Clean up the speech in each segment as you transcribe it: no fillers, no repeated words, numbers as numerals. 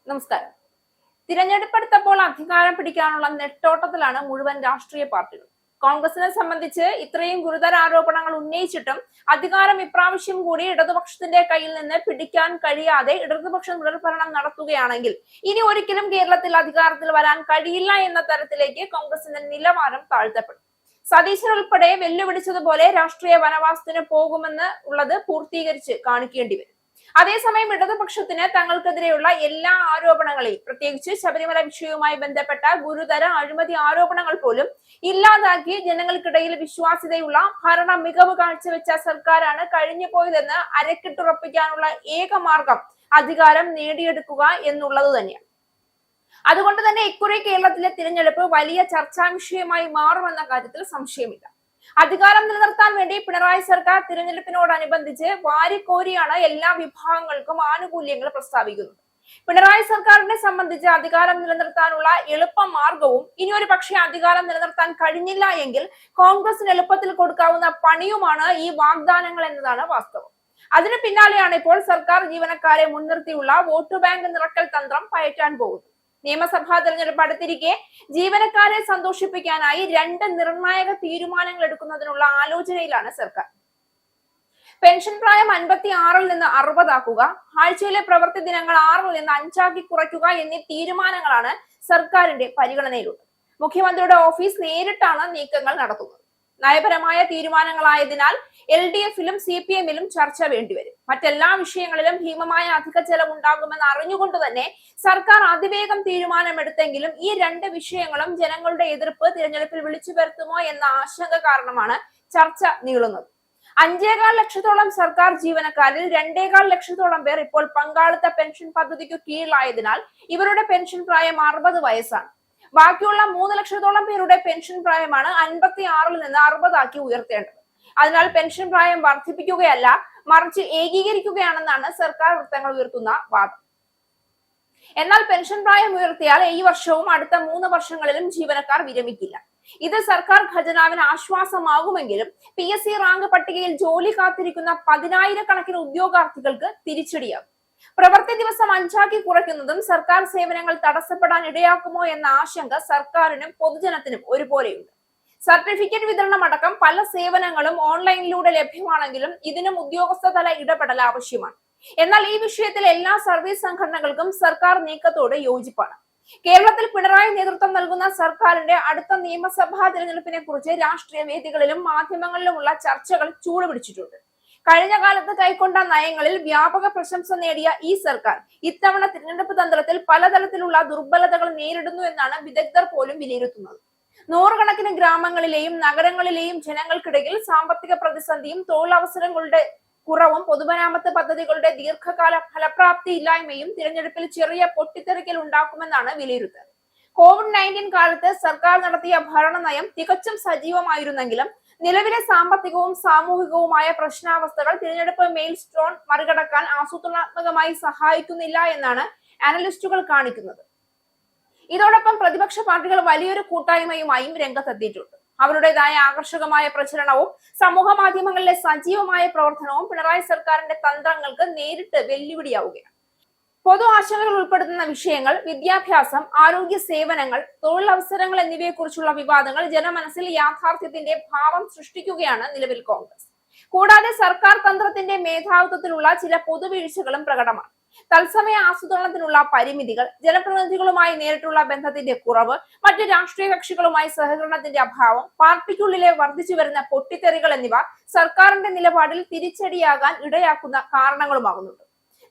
നമസ്കാരം. തിരഞ്ഞെടുപ്പെടുത്തപ്പോൾ അധികാരം പിടിക്കാനുള്ള നെട്ടോട്ടത്തിലാണ് മുഴുവൻ രാഷ്ട്രീയ പാർട്ടികളും. കോൺഗ്രസിനെ സംബന്ധിച്ച് ഇത്രയും ഗുരുതര ആരോപണങ്ങൾ ഉന്നയിച്ചിട്ടും അധികാരം ഇപ്രാവശ്യം കൂടി ഇടതുപക്ഷത്തിന്റെ കയ്യിൽ നിന്ന് പിടിക്കാൻ കഴിയാതെ ഇടതുപക്ഷം തുടർഭരണം നടത്തുകയാണെങ്കിൽ ഇനി ഒരിക്കലും കേരളത്തിൽ അധികാരത്തിൽ വരാൻ കഴിയില്ല എന്ന തരത്തിലേക്ക് കോൺഗ്രസിന്റെ നിലവാരം താഴ്ത്തപ്പെടും. സതീശൻ ഉൾപ്പെടെ വെല്ലുവിളിച്ചതുപോലെ രാഷ്ട്രീയ വനവാസത്തിന് പോകുമെന്ന് ഉള്ളത് പൂർത്തീകരിച്ച് കാണിക്കേണ്ടി വരും. അതേസമയം ഇടതുപക്ഷത്തിന് തങ്ങൾക്കെതിരെയുള്ള എല്ലാ ആരോപണങ്ങളെയും, പ്രത്യേകിച്ച് ശബരിമല വിഷയവുമായി ബന്ധപ്പെട്ട ഗുരുതര അഴിമതി ആരോപണങ്ങൾ പോലും ഇല്ലാതാക്കി ജനങ്ങൾക്കിടയിൽ വിശ്വാസ്യതയുള്ള ഭരണ മികവ് കാഴ്ചവെച്ച സർക്കാരാണ് കഴിഞ്ഞു പോയതെന്ന് അരക്കിട്ടുറപ്പിക്കാനുള്ള ഏക മാർഗം അധികാരം നേടിയെടുക്കുക എന്നുള്ളത് തന്നെയാണ്. അതുകൊണ്ട് തന്നെ ഇക്കുറി കേരളത്തിലെ തിരഞ്ഞെടുപ്പ് വലിയ ചർച്ചാ വിഷയമായി മാറുമെന്ന കാര്യത്തിൽ സംശയമില്ല. അധികാരം നിലനിർത്താൻ വേണ്ടി പിണറായി സർക്കാർ തിരഞ്ഞെടുപ്പിനോടനുബന്ധിച്ച് വാരിക്കോരിയാണ് എല്ലാ വിഭാഗങ്ങൾക്കും ആനുകൂല്യങ്ങൾ പ്രസ്താവിക്കുന്നത്. പിണറായി സർക്കാരിനെ സംബന്ധിച്ച് അധികാരം നിലനിർത്താനുള്ള എളുപ്പ മാർഗവും ഇനി ഒരു പക്ഷേ അധികാരം നിലനിർത്താൻ കഴിഞ്ഞില്ല എങ്കിൽ കോൺഗ്രസിന് എളുപ്പത്തിൽ കൊടുക്കാവുന്ന പണിയുമാണ് ഈ വാഗ്ദാനങ്ങൾ എന്നതാണ് വാസ്തവം. അതിന് പിന്നാലെയാണ് ഇപ്പോൾ സർക്കാർ ജീവനക്കാരെ മുൻനിർത്തിയുള്ള വോട്ട് ബാങ്ക് നിറക്കൽ തന്ത്രം പയറ്റാൻ പോകുന്നത്. നിയമസഭാ തെരഞ്ഞെടുപ്പ് അടുത്തിരിക്കെ ജീവനക്കാരെ സന്തോഷിപ്പിക്കാനായി രണ്ട് നിർണായക തീരുമാനങ്ങൾ എടുക്കുന്നതിനുള്ള ആലോചനയിലാണ് സർക്കാർ. പെൻഷൻ പ്രായം 56-ൽ നിന്ന് 60 ആക്കുക, ആഴ്ചയിലെ പ്രവൃത്തി ദിനങ്ങൾ 6-ൽ നിന്ന് 5 കുറയ്ക്കുക എന്നീ തീരുമാനങ്ങളാണ് സർക്കാരിന്റെ പരിഗണനയിലുള്ളത്. മുഖ്യമന്ത്രിയുടെ ഓഫീസ് നേരിട്ടാണ് നീക്കങ്ങൾ നടത്തുന്നത്. നയപരമായ തീരുമാനങ്ങളായതിനാൽ LDF-ലും CPM-ലും ചർച്ച വേണ്ടിവരും. മറ്റെല്ലാ വിഷയങ്ങളിലും ഭീമമായ അധിക ചെലവ് ഉണ്ടാകുമെന്ന് അറിഞ്ഞുകൊണ്ട് തന്നെ സർക്കാർ അതിവേഗം തീരുമാനമെടുത്തെങ്കിലും ഈ രണ്ട് വിഷയങ്ങളും ജനങ്ങളുടെ എതിർപ്പ് തിരഞ്ഞെടുപ്പിൽ വിളിച്ചു വരുത്തുമോ എന്ന ആശങ്ക കാരണമാണ് ചർച്ച നീളുന്നത്. 5.25 ലക്ഷത്തോളം സർക്കാർ ജീവനക്കാരിൽ 2.25 ലക്ഷത്തോളം പേർ ഇപ്പോൾ പങ്കാളിത്ത പെൻഷൻ പദ്ധതിക്ക് കീഴിലായതിനാൽ ഇവരുടെ പെൻഷൻ പ്രായം 60 വയസ്സാണ്. ബാക്കിയുള്ള 3 ലക്ഷത്തോളം പേരുടെ പെൻഷൻ പ്രായമാണ് 56-ൽ നിന്ന് 60 ആക്കി ഉയർത്തേണ്ടത്. അതിനാൽ പെൻഷൻ പ്രായം വർദ്ധിപ്പിക്കുകയല്ല, മറിച്ച് ഏകീകരിക്കുകയാണെന്നാണ് സർക്കാർ വൃത്തങ്ങൾ ഉയർത്തുന്ന വാദം. എന്നാൽ പെൻഷൻ പ്രായം ഉയർത്തിയാൽ ഈ വർഷവും അടുത്ത 3 വർഷങ്ങളിലും ജീവനക്കാർ വിരമിക്കില്ല. ഇത് സർക്കാർ ഖജനാവിന് ആശ്വാസമാകുമെങ്കിലും PSC റാങ്ക് പട്ടികയിൽ ജോലി കാത്തിരിക്കുന്ന 10,000-കണക്കിന് ഉദ്യോഗാർത്ഥികൾക്ക് തിരിച്ചടിയാകും. പ്രവൃത്തി ദിവസം 5 ആക്കി കുറയ്ക്കുന്നതും സർക്കാർ സേവനങ്ങൾ തടസ്സപ്പെടാൻ ഇടയാക്കുമോ എന്ന ആശങ്ക സർക്കാരിനും പൊതുജനത്തിനും ഒരുപോലെയുണ്ട്. സർട്ടിഫിക്കറ്റ് വിതരണം അടക്കം പല സേവനങ്ങളും ഓൺലൈനിലൂടെ ലഭ്യമാണെങ്കിലും ഇതിനും ഉദ്യോഗസ്ഥ തല ഇടപെടൽ ആവശ്യമാണ്. എന്നാൽ ഈ വിഷയത്തിൽ എല്ലാ സർവീസ് സംഘടനകൾക്കും സർക്കാർ നീക്കത്തോട് യോജിപ്പാണ്. കേരളത്തിൽ പിണറായി നേതൃത്വം നൽകുന്ന സർക്കാരിന്റെ അടുത്ത നിയമസഭാ തിരഞ്ഞെടുപ്പിനെ കുറിച്ച് രാഷ്ട്രീയ വേദികളിലും മാധ്യമങ്ങളിലുമുള്ള ചർച്ചകൾ ചൂടുപിടിച്ചിട്ടുണ്ട്. കഴിഞ്ഞ കാലത്ത് കൈക്കൊണ്ട നയങ്ങളിൽ വ്യാപക പ്രശംസ നേടിയ ഈ സർക്കാർ ഇത്തവണ തിരഞ്ഞെടുപ്പ് തന്ത്രത്തിൽ പലതരത്തിലുള്ള ദുർബലതകൾ നേരിടുന്നു എന്നാണ് വിദഗ്ധർ പോലും വിലയിരുത്തുന്നത്. 100 കണക്കിന് ഗ്രാമങ്ങളിലെയും നഗരങ്ങളിലെയും ജനങ്ങൾക്കിടയിൽ സാമ്പത്തിക പ്രതിസന്ധിയും തൊഴിലവസരങ്ങളുടെ കുറവും പൊതുമരാമത്ത് പദ്ധതികളുടെ ദീർഘകാല ഫലപ്രാപ്തി ഇല്ലായ്മയും തിരഞ്ഞെടുപ്പിൽ ചെറിയ പൊട്ടിത്തെറിക്കൽ ഉണ്ടാക്കുമെന്നാണ് വിലയിരുത്തൽ. COVID-19 കാലത്ത് സർക്കാർ നടത്തിയ ഭരണനയം തികച്ചും സജീവമായിരുന്നെങ്കിലും നിലവിലെ സാമ്പത്തികവും സാമൂഹികവുമായ പ്രശ്നാവസ്ഥകൾ തിരഞ്ഞെടുപ്പ് മെയിൽ സ്റ്റോൺ മറികടക്കാൻ ആസൂത്രണാത്മകമായി സഹായിക്കുന്നില്ല എന്നാണ് അനലിസ്റ്റുകൾ കാണിക്കുന്നത്. ഇതോടൊപ്പം പ്രതിപക്ഷ പാർട്ടികൾ വലിയൊരു കൂട്ടായ്മയുമായും രംഗത്തെത്തിയിട്ടുണ്ട്. അവരുടേതായ ആകർഷകമായ പ്രചരണവും സമൂഹ മാധ്യമങ്ങളിലെ സജീവമായ പ്രവർത്തനവും പിണറായി സർക്കാരിന്റെ തന്ത്രങ്ങൾക്ക് നേരിട്ട് വെല്ലുവിളിയാവുകയാണ്. പൊതു ആശങ്കകൾ ഉൾപ്പെടുത്തുന്ന വിഷയങ്ങൾ, വിദ്യാഭ്യാസം, ആരോഗ്യ സേവനങ്ങൾ, തൊഴിലവസരങ്ങൾ എന്നിവയെക്കുറിച്ചുള്ള വിവാദങ്ങൾ ജനമനസ്സിൽ യാഥാർത്ഥ്യത്തിന്റെ ഭാവം സൃഷ്ടിക്കുകയാണ് നിലവിൽ കോൺഗ്രസ്. കൂടാതെ സർക്കാർ തന്ത്രത്തിന്റെ മേധാവിത്വത്തിലുള്ള ചില പൊതുവീഴ്ചകളും പ്രകടമാണ്. തത്സമയ ആസൂത്രണത്തിനുള്ള പരിമിതികൾ, ജനപ്രതിനിധികളുമായി നേരിട്ടുള്ള ബന്ധത്തിന്റെ കുറവ്, മറ്റ് രാഷ്ട്രീയ കക്ഷികളുമായി സഹകരണത്തിന്റെ അഭാവം, പാർട്ടിക്കുള്ളിലെ വർദ്ധിച്ചു വരുന്ന പൊട്ടിത്തെറികൾ എന്നിവ സർക്കാരിന്റെ നിലപാടിൽ തിരിച്ചടിയാകാൻ ഇടയാക്കുന്ന കാരണങ്ങളുമാകുന്നുണ്ട്.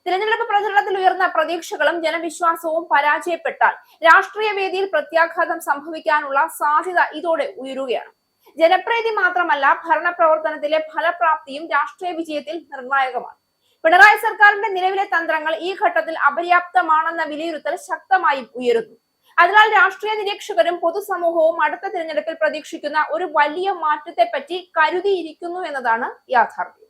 തിരഞ്ഞെടുപ്പ് പ്രചരണത്തിൽ ഉയർന്ന പ്രതീക്ഷകളും ജനവിശ്വാസവും പരാജയപ്പെട്ടാൽ രാഷ്ട്രീയ വേദിയിൽ പ്രത്യാഘാതം സംഭവിക്കാനുള്ള സാധ്യത ഇതോടെ ഉയരുകയാണ്. ജനപ്രീതി മാത്രമല്ല, ഭരണപ്രവർത്തനത്തിലെ ഫലപ്രാപ്തിയും രാഷ്ട്രീയ വിജയത്തിൽ നിർണായകമാണ്. പിണറായി സർക്കാരിന്റെ നിലവിലെ തന്ത്രങ്ങൾ ഈ ഘട്ടത്തിൽ അപര്യാപ്തമാണെന്ന വിലയിരുത്തൽ ശക്തമായും ഉയരുന്നു. അതിനാൽ രാഷ്ട്രീയ നിരീക്ഷകരും പൊതുസമൂഹവും അടുത്ത തിരഞ്ഞെടുപ്പിൽ പ്രതീക്ഷിക്കുന്ന ഒരു വലിയ മാറ്റത്തെപ്പറ്റി കരുതിയിരിക്കുന്നു എന്നതാണ് യാഥാർത്ഥ്യം.